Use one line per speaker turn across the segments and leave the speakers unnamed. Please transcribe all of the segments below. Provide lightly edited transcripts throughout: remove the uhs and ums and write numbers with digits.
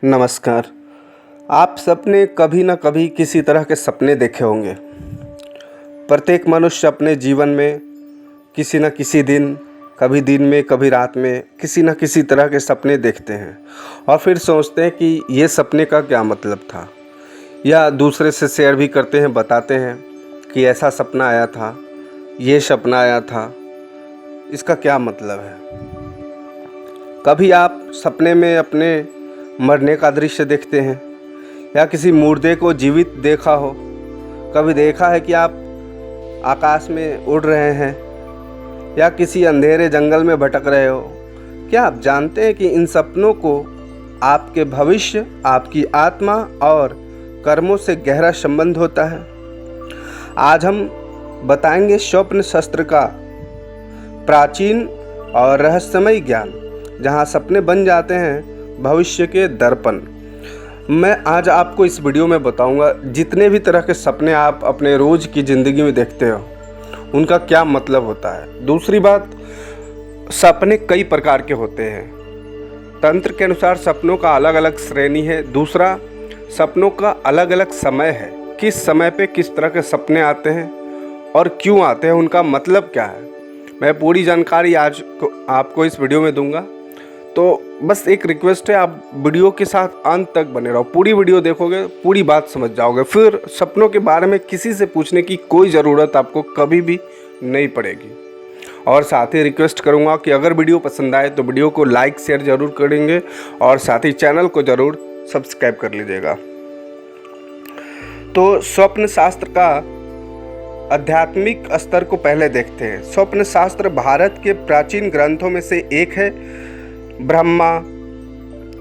नमस्कार। आप सबने कभी न कभी किसी तरह के सपने देखे होंगे। प्रत्येक मनुष्य अपने जीवन में किसी न किसी दिन, कभी दिन में कभी रात में किसी न किसी तरह के सपने देखते हैं और फिर सोचते हैं कि ये सपने का क्या मतलब था, या दूसरे से शेयर भी करते हैं, बताते हैं कि ऐसा सपना आया था, ये सपना आया था, इसका क्या मतलब है। कभी आप सपने में अपने मरने का दृश्य देखते हैं या किसी मुर्दे को जीवित देखा हो। कभी देखा है कि आप आकाश में उड़ रहे हैं या किसी अंधेरे जंगल में भटक रहे हो। क्या आप जानते हैं कि इन सपनों को आपके भविष्य, आपकी आत्मा और कर्मों से गहरा संबंध होता है। आज हम बताएंगे स्वप्न शास्त्र का प्राचीन और रहस्यमय ज्ञान, जहां सपने बन जाते हैं भविष्य के दर्पण। मैं आज आपको इस वीडियो में बताऊंगा जितने भी तरह के सपने आप अपने रोज़ की ज़िंदगी में देखते हो उनका क्या मतलब होता है। दूसरी बात, सपने कई प्रकार के होते हैं। तंत्र के अनुसार सपनों का अलग अलग श्रेणी है। दूसरा, सपनों का अलग अलग समय है, किस समय पे किस तरह के सपने आते हैं और क्यों आते हैं, उनका मतलब क्या है। मैं पूरी जानकारी आज आपको इस वीडियो में दूंगा। तो बस एक रिक्वेस्ट है, आप वीडियो के साथ अंत तक बने रहो। पूरी वीडियो देखोगे पूरी बात समझ जाओगे, फिर सपनों के बारे में किसी से पूछने की कोई ज़रूरत आपको कभी भी नहीं पड़ेगी। और साथ ही रिक्वेस्ट करूंगा कि अगर वीडियो पसंद आए तो वीडियो को लाइक शेयर ज़रूर करेंगे और साथ ही चैनल को ज़रूर सब्सक्राइब कर लीजिएगा। तो स्वप्न शास्त्र का आध्यात्मिक स्तर को पहले देखते हैं। स्वप्न शास्त्र भारत के प्राचीन ग्रंथों में से एक है। ब्रह्मा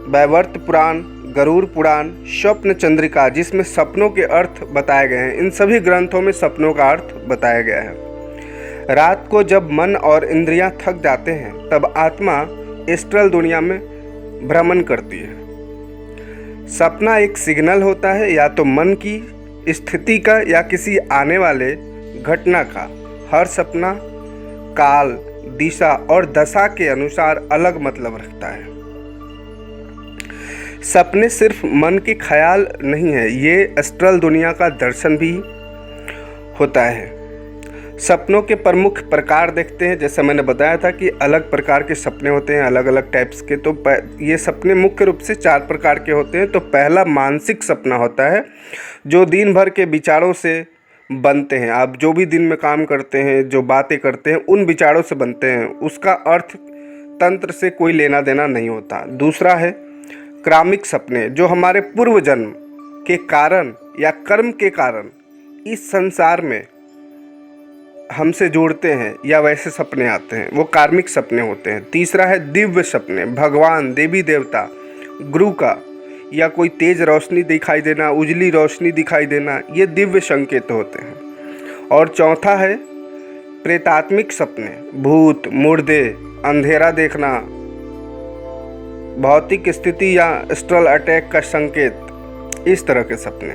वैवर्त पुराण, गरुड़ पुराण, स्वप्न चंद्रिका, जिसमें सपनों के अर्थ बताए गए हैं। इन सभी ग्रंथों में सपनों का अर्थ बताया गया है। रात को जब मन और इंद्रियां थक जाते हैं तब आत्मा एस्ट्रल दुनिया में भ्रमण करती है। सपना एक सिग्नल होता है, या तो मन की स्थिति का या किसी आने वाले घटना का। हर सपना काल, दिशा और दशा के अनुसार अलग मतलब रखता है। सपने सिर्फ मन के ख्याल नहीं है, ये एस्ट्रल दुनिया का दर्शन भी होता है। सपनों के प्रमुख प्रकार देखते हैं। जैसे मैंने बताया था कि अलग प्रकार के सपने होते हैं, अलग अलग टाइप्स के। तो ये सपने मुख्य रूप से 4 प्रकार के होते हैं। तो पहला मानसिक सपना होता है, जो दिन भर के विचारों से बनते हैं। आप जो भी दिन में काम करते हैं, जो बातें करते हैं, उन विचारों से बनते हैं। उसका अर्थ तंत्र से कोई लेना देना नहीं होता। दूसरा है क्रामिक सपने, जो हमारे पूर्व जन्म के कारण या कर्म के कारण इस संसार में हमसे जोड़ते हैं या वैसे सपने आते हैं, वो कार्मिक सपने होते हैं। तीसरा है दिव्य सपने, भगवान, देवी देवता, गुरु का या कोई तेज रोशनी दिखाई देना, उजली रोशनी दिखाई देना, ये दिव्य संकेत होते हैं। और चौथा है प्रेतात्मिक सपने, भूत, मुर्दे, अंधेरा देखना, भौतिक स्थिति या एस्ट्रल अटैक का संकेत, इस तरह के सपने।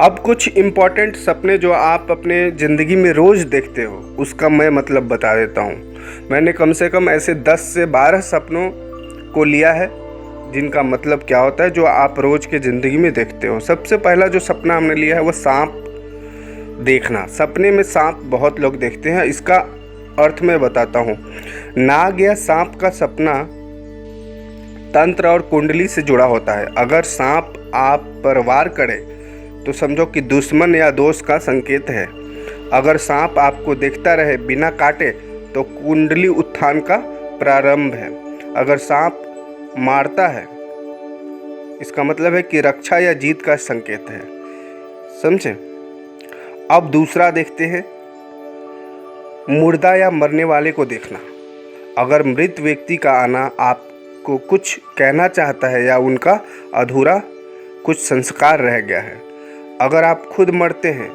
अब कुछ इम्पॉर्टेंट सपने जो आप अपने ज़िंदगी में रोज़ देखते हो, उसका मैं मतलब बता देता हूँ। मैंने कम से कम ऐसे 10 से 12 सपनों को लिया है जिनका मतलब क्या होता है, जो आप रोज़ के ज़िंदगी में देखते हो। सबसे पहला जो सपना हमने लिया है वो सांप देखना। सपने में सांप बहुत लोग देखते हैं, इसका अर्थ मैं बताता हूँ। नाग या सांप का सपना तंत्र और कुंडली से जुड़ा होता है। अगर सांप आप पर वार करे तो समझो कि दुश्मन या दोस्त का संकेत है। अगर सांप आपको देखता रहे बिना काटे तो कुंडली उत्थान का प्रारंभ है। अगर सांप मारता है, इसका मतलब है कि रक्षा या जीत का संकेत है। समझे? अब दूसरा देखते हैं, मुर्दा या मरने वाले को देखना। अगर मृत व्यक्ति का आना आपको कुछ कहना चाहता है या उनका अधूरा कुछ संस्कार रह गया है। अगर आप खुद मरते हैं,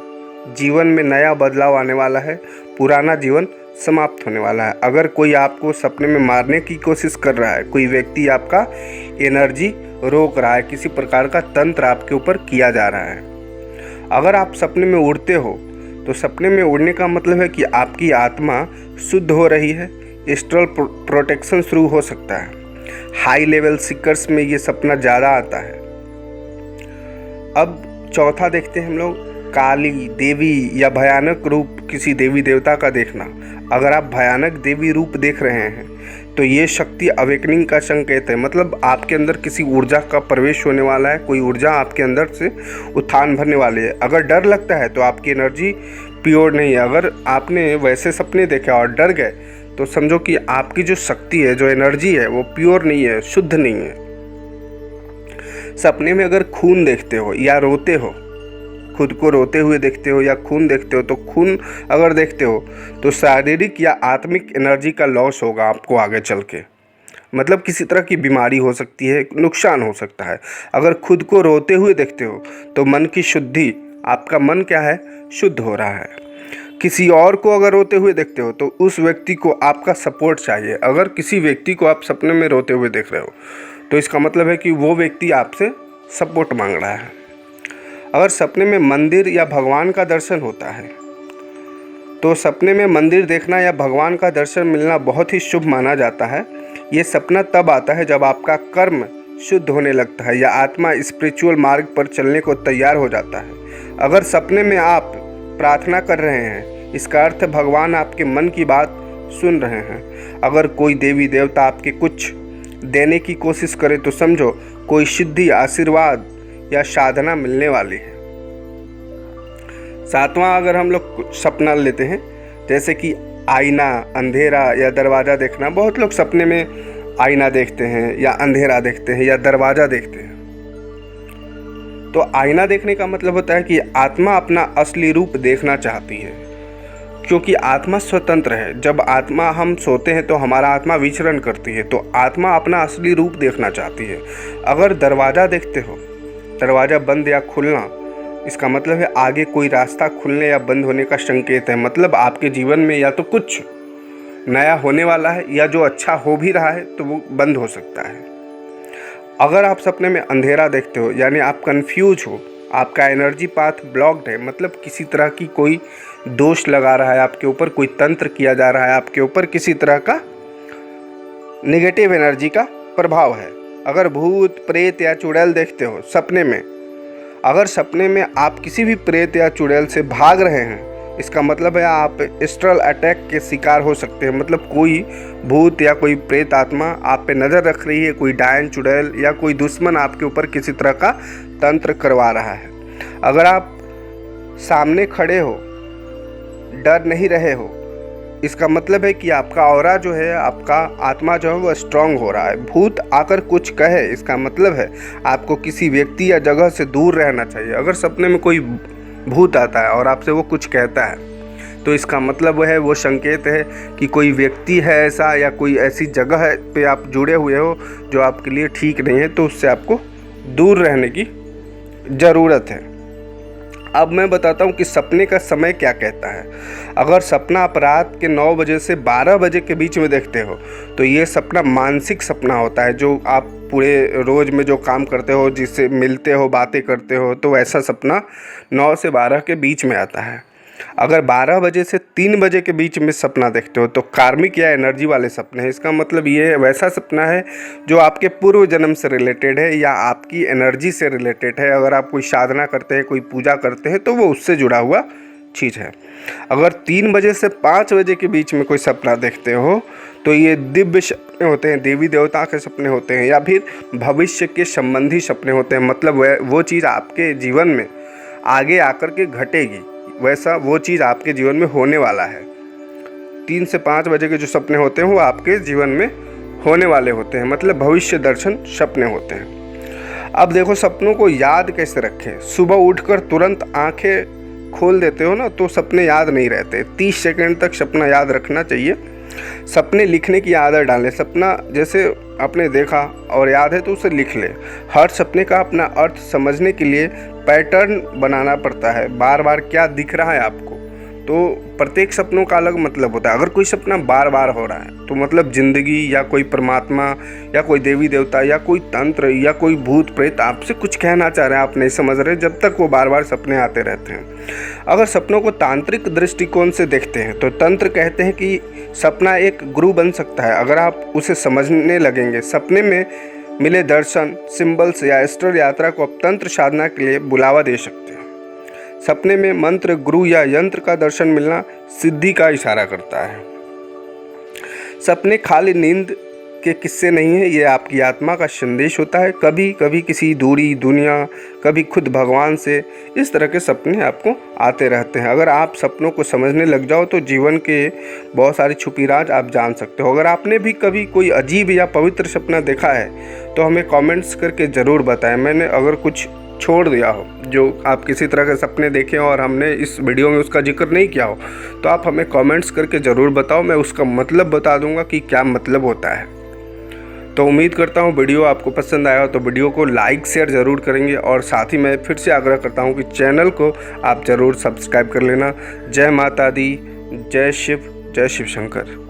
जीवन में नया बदलाव आने वाला है, पुराना जीवन समाप्त होने वाला है। अगर कोई आपको सपने में मारने की कोशिश कर रहा है, कोई व्यक्ति आपका एनर्जी रोक रहा है, किसी प्रकार का तंत्र आपके ऊपर किया जा रहा है। अगर आप सपने में उड़ते हो तो सपने में उड़ने का मतलब है कि आपकी आत्मा शुद्ध हो रही है, एस्ट्रल प्रोटेक्शन शुरू हो सकता है। हाई लेवल सीकर्स में ये सपना ज़्यादा आता है। अब चौथा देखते हैं हम लोग, काली देवी या भयानक रूप किसी देवी देवता का देखना। अगर आप भयानक देवी रूप देख रहे हैं तो ये शक्ति अवेकनिंग का संकेत है, मतलब आपके अंदर किसी ऊर्जा का प्रवेश होने वाला है, कोई ऊर्जा आपके अंदर से उत्थान भरने वाली है। अगर डर लगता है तो आपकी एनर्जी प्योर नहीं है। अगर आपने वैसे सपने देखे और डर गए तो समझो कि आपकी जो शक्ति है, जो एनर्जी है, वो प्योर नहीं है, शुद्ध नहीं है। सपने में अगर खून देखते हो या रोते हो, खुद को रोते हुए देखते हो या खून देखते हो, तो खून अगर देखते हो तो शारीरिक या आत्मिक एनर्जी का लॉस होगा आपको आगे चल के, मतलब किसी तरह की बीमारी हो सकती है, नुकसान हो सकता है। अगर खुद को रोते हुए देखते हो तो मन की शुद्धि, आपका मन क्या है, शुद्ध हो रहा है। किसी और को अगर रोते हुए देखते हो तो उस व्यक्ति को आपका सपोर्ट चाहिए। अगर किसी व्यक्ति को आप सपने में रोते हुए देख रहे हो तो इसका मतलब है कि वो व्यक्ति आपसे सपोर्ट मांग रहा है। अगर सपने में मंदिर या भगवान का दर्शन होता है तो सपने में मंदिर देखना या भगवान का दर्शन मिलना बहुत ही शुभ माना जाता है। ये सपना तब आता है जब आपका कर्म शुद्ध होने लगता है या आत्मा स्पिरिचुअल मार्ग पर चलने को तैयार हो जाता है। अगर सपने में आप प्रार्थना कर रहे हैं, इसका अर्थ भगवान आपके मन की बात सुन रहे हैं। अगर कोई देवी देवता आपके कुछ देने की कोशिश करे तो समझो कोई सिद्धि, आशीर्वाद या साधना मिलने वाली है। सातवां अगर हम लोग सपना लेते हैं, जैसे कि आईना, अंधेरा या दरवाज़ा देखना। बहुत लोग सपने में आईना देखते हैं या अंधेरा देखते हैं या दरवाज़ा देखते हैं। तो आईना देखने का मतलब होता है कि आत्मा अपना असली रूप देखना चाहती है, क्योंकि आत्मा स्वतंत्र है। जब आत्मा, हम सोते हैं तो हमारा आत्मा विचरण करती है, तो आत्मा अपना असली रूप देखना चाहती है। अगर दरवाज़ा देखते हो, दरवाज़ा बंद या खुलना, इसका मतलब है आगे कोई रास्ता खुलने या बंद होने का संकेत है। मतलब आपके जीवन में या तो कुछ नया होने वाला है या जो अच्छा हो भी रहा है तो वो बंद हो सकता है। अगर आप सपने में अंधेरा देखते हो यानी आप कंफ्यूज हो, आपका एनर्जी पाथ ब्लॉक्ड है, मतलब किसी तरह की कोई दोष लगा रहा है आपके ऊपर, कोई तंत्र किया जा रहा है आपके ऊपर, किसी तरह का नेगेटिव एनर्जी का प्रभाव है। अगर भूत, प्रेत या चुड़ैल देखते हो सपने में, अगर सपने में आप किसी भी प्रेत या चुड़ैल से भाग रहे हैं, इसका मतलब है आप एस्ट्रल अटैक के शिकार हो सकते हैं। मतलब कोई भूत या कोई प्रेत आत्मा आप पे नज़र रख रही है, कोई डायन, चुड़ैल या कोई दुश्मन आपके ऊपर किसी तरह का तंत्र करवा रहा है। अगर आप सामने खड़े हो, डर नहीं रहे हो, इसका मतलब है कि आपका ऑरा जो है, आपका आत्मा जो है वो स्ट्रांग हो रहा है। भूत आकर कुछ कहे, इसका मतलब है आपको किसी व्यक्ति या जगह से दूर रहना चाहिए। अगर सपने में कोई भूत आता है और आपसे वो कुछ कहता है तो इसका मतलब वो है, वो संकेत है कि कोई व्यक्ति है ऐसा या कोई ऐसी जगह है पे आप जुड़े हुए हो जो आपके लिए ठीक नहीं है, तो उससे आपको दूर रहने की ज़रूरत है। अब मैं बताता हूँ कि सपने का समय क्या कहता है। अगर सपना आप रात के 9 बजे से 12 बजे के बीच में देखते हो तो ये सपना मानसिक सपना होता है, जो आप पूरे रोज़ में जो काम करते हो, जिससे मिलते हो, बातें करते हो, तो ऐसा सपना 9 से 12 के बीच में आता है। अगर 12 बजे से 3 बजे के बीच में सपना देखते हो तो कार्मिक या एनर्जी वाले सपने हैं। इसका मतलब ये वैसा सपना है जो आपके पूर्व जन्म से रिलेटेड है या आपकी एनर्जी से रिलेटेड है। अगर आप कोई साधना करते हैं, कोई पूजा करते हैं, तो वो उससे जुड़ा हुआ चीज़ है। अगर 3 बजे से 5 बजे के बीच में कोई सपना देखते हो तो ये दिव्य सपने होते हैं, देवी देवता के सपने होते हैं या फिर भविष्य के संबंधी सपने होते हैं। मतलब वो चीज़ आपके जीवन में आगे आकर के घटेगी, वैसा वो चीज़ आपके जीवन में होने वाला है। 3 से 5 बजे के जो सपने होते हैं वो आपके जीवन में होने वाले होते हैं, मतलब भविष्य दर्शन सपने होते हैं। अब देखो, सपनों को याद कैसे रखें। सुबह उठकर तुरंत आंखें खोल देते हो ना तो सपने याद नहीं रहते। 30 सेकंड तक सपना याद रखना चाहिए। सपने लिखने की आदत डालें। सपना जैसे आपने देखा और याद है तो उसे लिख ले। हर सपने का अपना अर्थ समझने के लिए पैटर्न बनाना पड़ता है। बार बार क्या दिख रहा है आपको, तो प्रत्येक सपनों का अलग मतलब होता है। अगर कोई सपना बार बार हो रहा है तो मतलब ज़िंदगी या कोई परमात्मा या कोई देवी देवता या कोई तंत्र या कोई भूत प्रेत आपसे कुछ कहना चाह रहे हैं, आप नहीं समझ रहे जब तक वो बार बार सपने आते रहते हैं। अगर सपनों को तांत्रिक दृष्टिकोण से देखते हैं तो तंत्र कहते हैं कि सपना एक गुरु बन सकता है अगर आप उसे समझने लगेंगे। सपने में मिले दर्शन, सिंबल्स या एस्ट्रल यात्रा को आप तंत्र साधना के लिए बुलावा दे सकते हैं। सपने में मंत्र, गुरु या यंत्र का दर्शन मिलना सिद्धि का इशारा करता है। सपने खाली नींद के किस्से नहीं है, ये आपकी आत्मा का संदेश होता है। कभी कभी किसी दूरी दुनिया, कभी खुद भगवान से, इस तरह के सपने आपको आते रहते हैं। अगर आप सपनों को समझने लग जाओ तो जीवन के बहुत सारी छुपी राज आप जान सकते हो। अगर आपने भी कभी कोई अजीब या पवित्र सपना देखा है तो हमें कमेंट्स करके ज़रूर बताएं। मैंने अगर कुछ छोड़ दिया हो जो आप किसी तरह के सपने देखे हो और हमने इस वीडियो में उसका जिक्र नहीं किया हो तो आप हमें कमेंट्स करके ज़रूर बताओ, मैं उसका मतलब बता दूंगा कि क्या मतलब होता है। तो उम्मीद करता हूँ वीडियो आपको पसंद आया हो तो वीडियो को लाइक शेयर ज़रूर करेंगे और साथ ही मैं फिर से आग्रह करता हूँ कि चैनल को आप ज़रूर सब्सक्राइब कर लेना। जय माता दी, जय शिव शंकर।